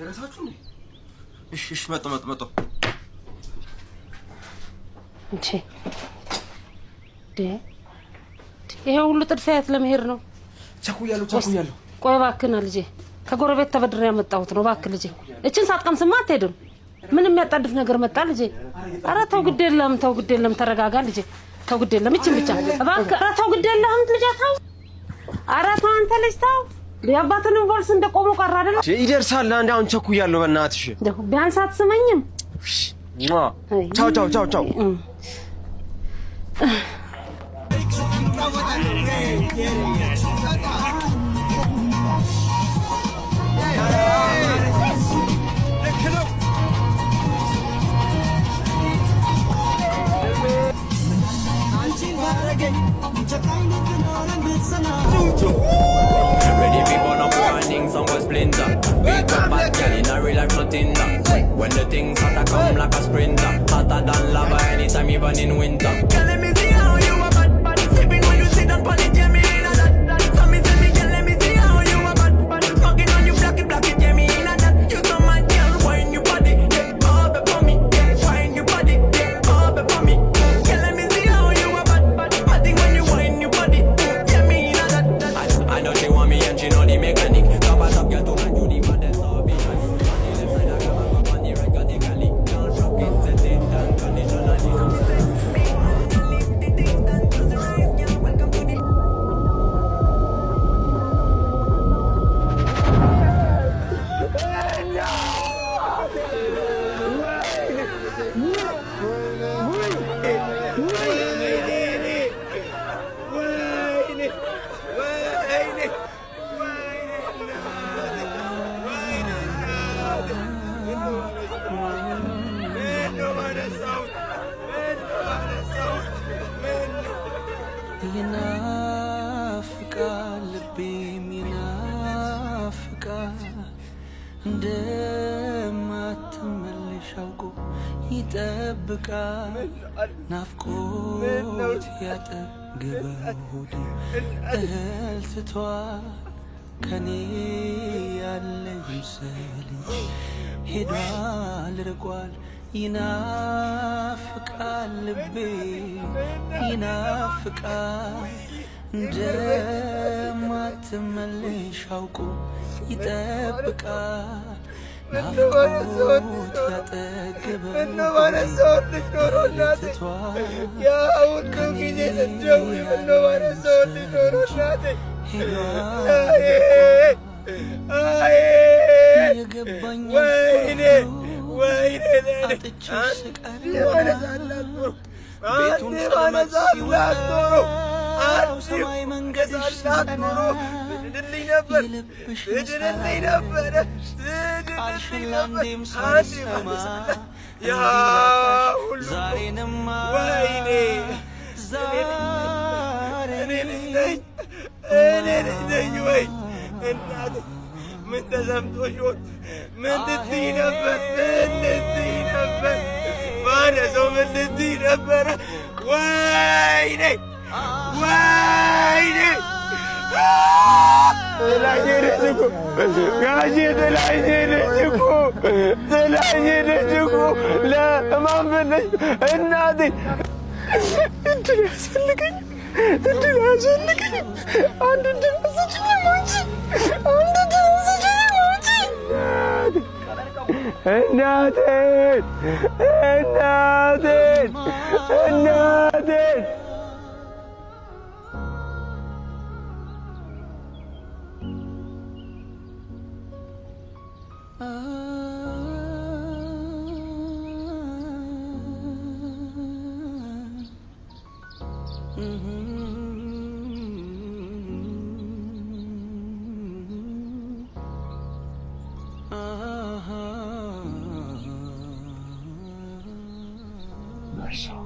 ደረሳችሁ? እሺ መጣ እንዴ ይሄ ሁሉ ጥድፊያ የት ለመሄድ ነው? ቸኩያለሁ። ቆይ እባክህና ልጄ ከጎረቤት ተበድሬ ያመጣሁት ነው። እባክህ ልጄ እችን ሳትቀምስማ አትሄድም። ምን የሚያጣድፍ ነገር መጣ ልጄ? ኧረ ተው ግድ የለም ተረጋጋ ልጄ። ተው ግድ የለም እችን ብቻ እባክህ። ኧረ ተው ግድ የለህም ልጄ ተው። ኧረ ተው አንተ ልጅ ተው። የአባትን ቦልስ እንደቆሞ ቀረ አይደል? ይደርሳል። አንዴ አሁን ቸኩያለሁ። በእናትሽ ቢያንስ አትስመኝም? ቻው Ready people no warning, some was splinter. Beat up bad girl in a real life nothing that. When the things hotter come like a sprinter, hotter than lava anytime even in winter. Girl, let me see how you a bad, sipping when you sit down on it, yeah me in a that. So me tell me, girl, let me see how you a bad, smoking on you black it, yeah me in a that. You so mad, girl, wine your body, yeah, all up for me, yeah, wine your body, yeah, all up for me. Girl, let me see how you a bad, I think when you wine your body, yeah me in a that. I know she want me and she know the mechanic. Top a top girl tonight, you the baddest of it. On the left side I got my cup on the right, got the galley. Can't drop it, set it down, conditionally. Leave the thing done, close the eyes, girl, welcome to the. ይናፍቃል ልቤም ይናፍቃል እንደማትመለሽ አውቆ ይጠብቃል ናፍቆት ያጠግበው ሆዴ እህል ትቷል ከኔ ያለ ይምሰል እንጂ ሄዷል ርቋል ይናፍቃል ልቤ ይናፍቃል እንደማትመለሽ አውቆ ይጠብቃል ናፍቆት ያጠግበው የገባኝ አጥቼሽ ስቀር ቤቱን ጽልመት ሲወጣው ሰማይ መንገድሽ ሲጠና የልብሽ ነበር ቃልሽን ላንዴም ሳልሰማ ዛሬንማ ዛሬ ምን ተሰምቶሽ ምን ትትይ ነበር? ባነሰው ምን ትትይ ነበር? ወይኔ ጥላዬ ነች እኮ ጋሼ፣ ጥላዬ ነች እኮ ለማን ብለሽ እናቴ እድል ያስፈልገኝ አንድ እድል መስጭኝ ሞች እናቴን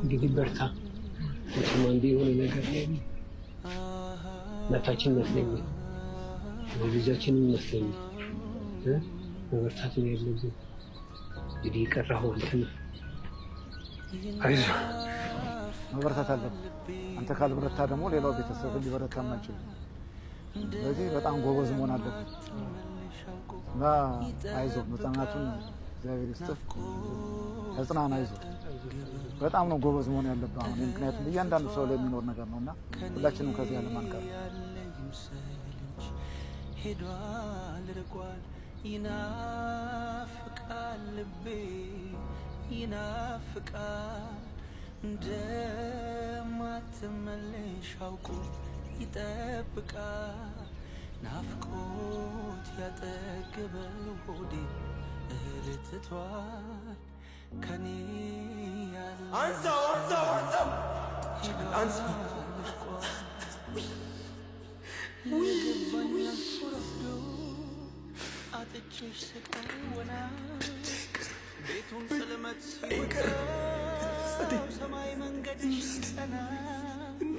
እንግዲህ በርታ ወጥማን ቢሆን ነገር ላይ ለታችን መስለኝ ለልጃችን መስለኝ በበርታት ነው ያለብን። እንግዲህ ቀራው አንተ ነው። አይዞህ መበርታት አለብህ። አንተ ካልበረታ ደግሞ ሌላው ቤተሰብ ሊበረታ ማይችል። ስለዚህ በጣም ጎበዝ መሆን አለብህ። እና አይዞህ መጽናናቱን እግዚአብሔር ይስጥህ። ተጽናና፣ አይዞህ። በጣም ነው ጎበዝ መሆን ያለብህ አሁን። ምክንያቱም እያንዳንዱ ሰው ላይ የሚኖር ነገር ነውና ሁላችንም ከዚህ ዓለም አንቀር። ሄዷል ርቋል ይናፍቃል ልቤ ይናፍቃል እንደማትመለሽ አውቆ ይጠብቃል ናፍቆት ያጠገበው ሆዴ እህል ትቷል ከኔ ያለ አንሳው አጥቼሽ ስቀወና ቤቱን ጽልመት ሲወጣው ሰማይ መንገድሽ ሲጸና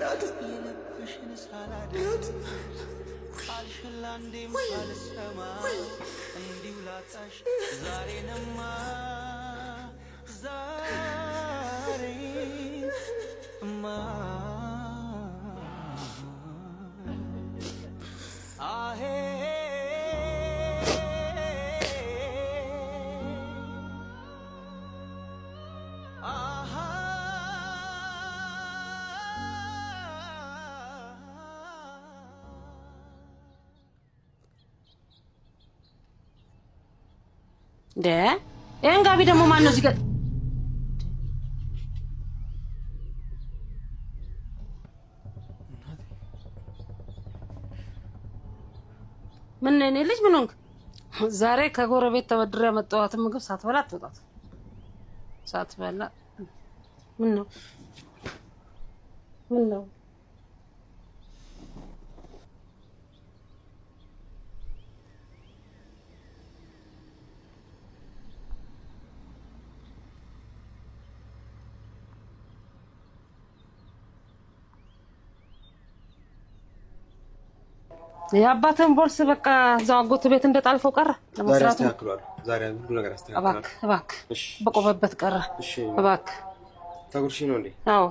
የልብሽን ሳላደር ቃልሽን ላንዴም ሳልሰማ እንዲሁ ላጣሽ ዛሬንማ ዛሬማ አሄ ይሄን ጋቢ ደግሞ ማን ነው እዚህ ጋር? ምን ነኝ ልጅ ምን ሆንክ? ዛሬ ከጎረቤት ተበድሬ ያመጣኋትን ምግብ ሳትበላ አትወጣት። ሳትበላ ምን ነው? የአባትን ቦርስ በቃ እዛው አጎት ቤት እንደጣልፈው ቀረ። ለመስራት ዛሬ ሁሉ ነገር አስተካክሏል። እባክህ በቆመበት ቀረ። እባክህ ተጉርሺ ነው እንዴ? አዎ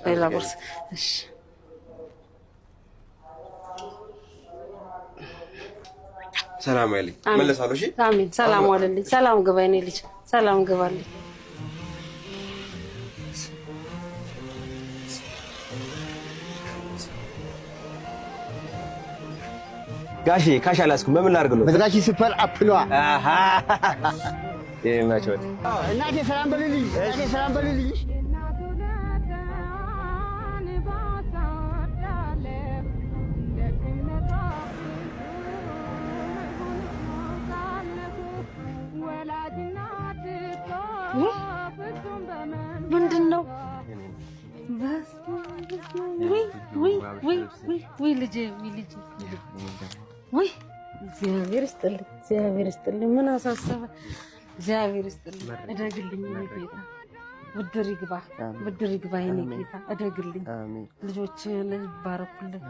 ሌላ ቦርስ። እሺ ሰላም አይልኝ መለሳለሁ። እሺ አሜን። ሰላም ዋለልኝ። ሰላም ግባ የኔ ልጅ፣ ሰላም ግባልኝ። ጋሺ ካሽ አላስኩም። በምን ላድርግለው? መዝጋሽ ሲፈል አፕሏ አሃ የማቾት እናቴ ሰላም በልልኝ። እናቴ ሰላም በልልኝ። ምንድነው? ወይ ልጄ ወይ እግዚአብሔር ይስጥልኝ። ምን አሳሰበ? እግዚአብሔር ይስጥልኝ። እደግልኝ ጌታ፣ ብድር ይግባ የኔ ጌታ፣ እደግልኝ። ልጆችህን ይባረኩልኝ።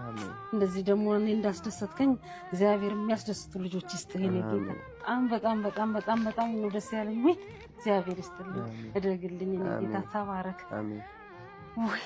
እንደዚህ ደግሞ እኔ እንዳስደሰትከኝ እግዚአብሔር የሚያስደስቱ ልጆች ይስጥህ የኔ ጌታ። በጣም ነው ደስ ያለኝ። ወይ እግዚአብሔር ይስጥልኝ፣ እደግልኝ የኔ ጌታ፣ ተባረክ። ወይ